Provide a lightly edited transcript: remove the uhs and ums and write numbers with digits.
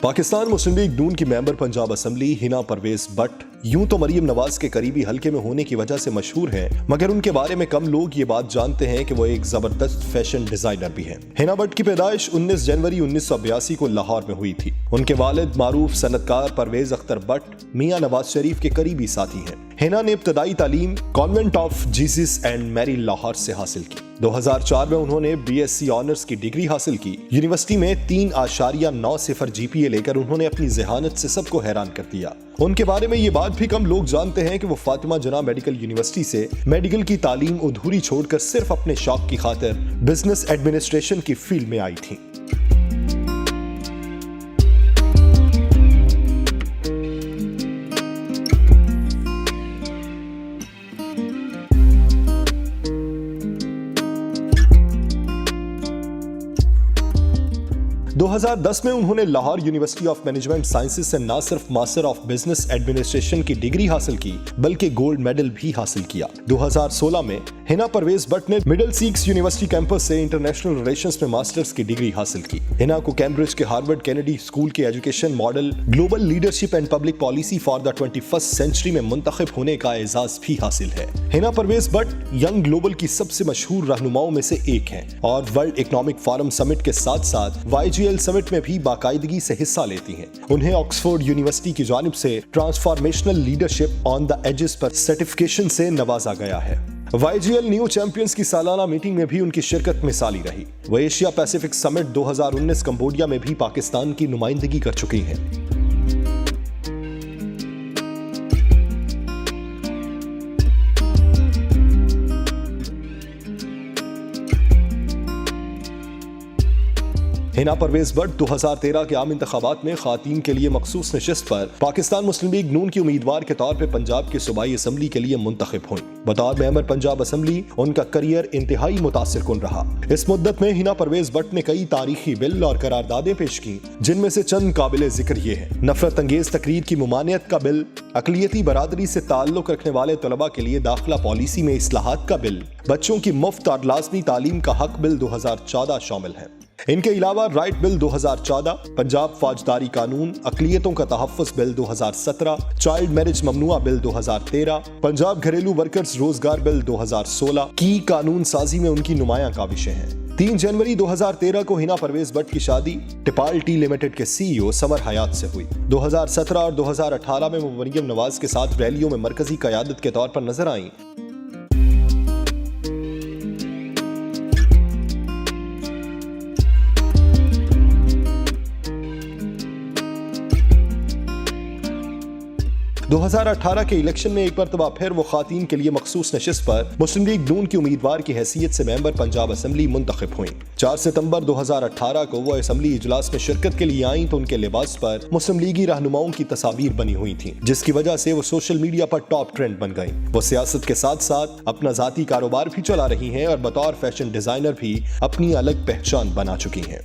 पाकिस्तान मुस्लिम league नून की member Punjab assembly Hina Parvez Bhatt यूं तो मरियम नवाज के करीबी हलके में होने की वजह से मशहूर हैं, मगर उनके बारे में कम लोग ये बात जानते हैं कि वो एक जबरदस्त फैशन डिजाइनर भी हैं। हिना भट्ट की पैदाइश 19 जनवरी 1982 को लाहौर में हुई थी। उनके वालिद मारूफ सनतकार परवेज अख्तर भट्ट मियां नवाज शरीफ के करीबी साथी हैं। हिना ने इब्तदाई तालीम convent of Jesus and Mary Lahore से हासिल की। 2004 में उन्होंने BSc ऑनर्स की डिग्री हासिल की। यूनिवर्सिटी में 3.90 GPA लेकर उन्होंने अपनी ज़हानत से सबको हैरान कर दिया। उनके बारे में ये बात भी कम लोग जानते हैं कि वो फातिमा जना मेडिकल यूनिवर्सिटी से मेडिकल की तालीम अधूरी छोड़कर सिर्फ अपने शौक की खातिर बिजनेस एडमिनिस्ट्रेशन की फील्ड में आई थी। दो 2010 में उन्होंने Lahore university of management sciences से न सिर्फ मास्टर ऑफ बिजनेस एडमिनिस्ट्रेशन की डिग्री हासिल की बल्कि गोल्ड मेडल भी हासिल किया। 2016 में हिना परवेज भट्ट ने मिडिल सीक्स यूनिवर्सिटी कैंपस से इंटरनेशनल रिलेशंस में मास्टर्स की डिग्री हासिल की। हिना को कैम्ब्रिज के हार्वर्ड कैनेडी स्कूल के education model global leadership and public policy for the 21st century में मुंतखब होने का एजाज भी हासिल है। हिना परवेज भट्ट यंग ग्लोबल की सबसे मशहूर रहनुमाओं में से एक हैं और वर्ल्ड इकोनॉमिक फोरम समिट के साथ साथ YGL समिट में भी बाकायदगी से हिस्सा लेती हैं। उन्हें ऑक्सफोर्ड यूनिवर्सिटी की जानिब से transformational leadership on the edges पर सर्टिफिकेशन से नवाजा गया है। YGL न्यू चैंपियंस की सालाना मीटिंग में भी उनकी शिरकत मिसाली रही। वह एशिया पैसिफिक समिट 2019 कंबोडिया में भी पाकिस्तान की नुमाइंदगी कर चुकी हैं। हिना परवेज भट्ट 2013 के आम इंतखाबात में खातीन के लिए मखसूस नशिस्त पर पाकिस्तान मुस्लिम लीग नून की उम्मीदवार के तौर पर पंजाब की सूबाई असम्बली के लिए मुंतखब हुई। बतौर मेंबर पंजाब असम्बली उनका करियर इंतहाई मुतासिर कुन रहा। इस मुद्दत में हिना परवेज भट्ट ने कई तारीखी बिल और करारदादें पेश की, जिनमें से चंद काबिल जिक्र ये हैं। नफरत अंगेज तकरीर की मुमानियत का बिल, अकलियती बरादरी से ताल्लुक रखने वाले तलबा के लिए दाखिला पॉलिसी में इस्लाहात का बिल, बच्चों की मुफ्त और लाजमी तालीम का हक बिल 2014 शामिल है। इनके अलावा राइट बिल 2014, पंजाब फौजदारी कानून, अकलियतों का तहफ़्फ़ुज़ बिल 2017, चाइल्ड मैरिज ममनुआ बिल 2013, पंजाब घरेलू वर्कर्स रोजगार बिल 2016 की कानून साजी में उनकी नुमायां काविशें हैं। 3 जनवरी 2013 को हिना परवेज भट्ट की शादी टिपाल टी लिमिटेड के CEO समर हयात से हुई। 2017 और 2018 में वो मरियम नवाज के साथ रैलियों में मरकजी क़यादत के तौर पर नजर आईं। दो 2018 के इलेक्शन में एक मरतबा फिर वो खातीन के लिए मखसूस नशिस्त पर मुस्लिम लीग नून की उम्मीदवार की हैसियत से मेंबर पंजाब असम्बली मुंतखब हुई। 4 सितंबर 2018 को वो असम्बली इजलास में शिरकत के लिए आई तो उनके लिबास पर मुस्लिम लीगी रहनुमाओं की तस्वीर बनी हुई थी, जिसकी वजह से वो सोशल मीडिया पर टॉप ट्रेंड बन गई। वो सियासत के साथ साथ अपना जाती कारोबार भी चला रही हैं और बतौर फैशन डिजाइनर भी अपनी अलग पहचान बना चुकी हैं।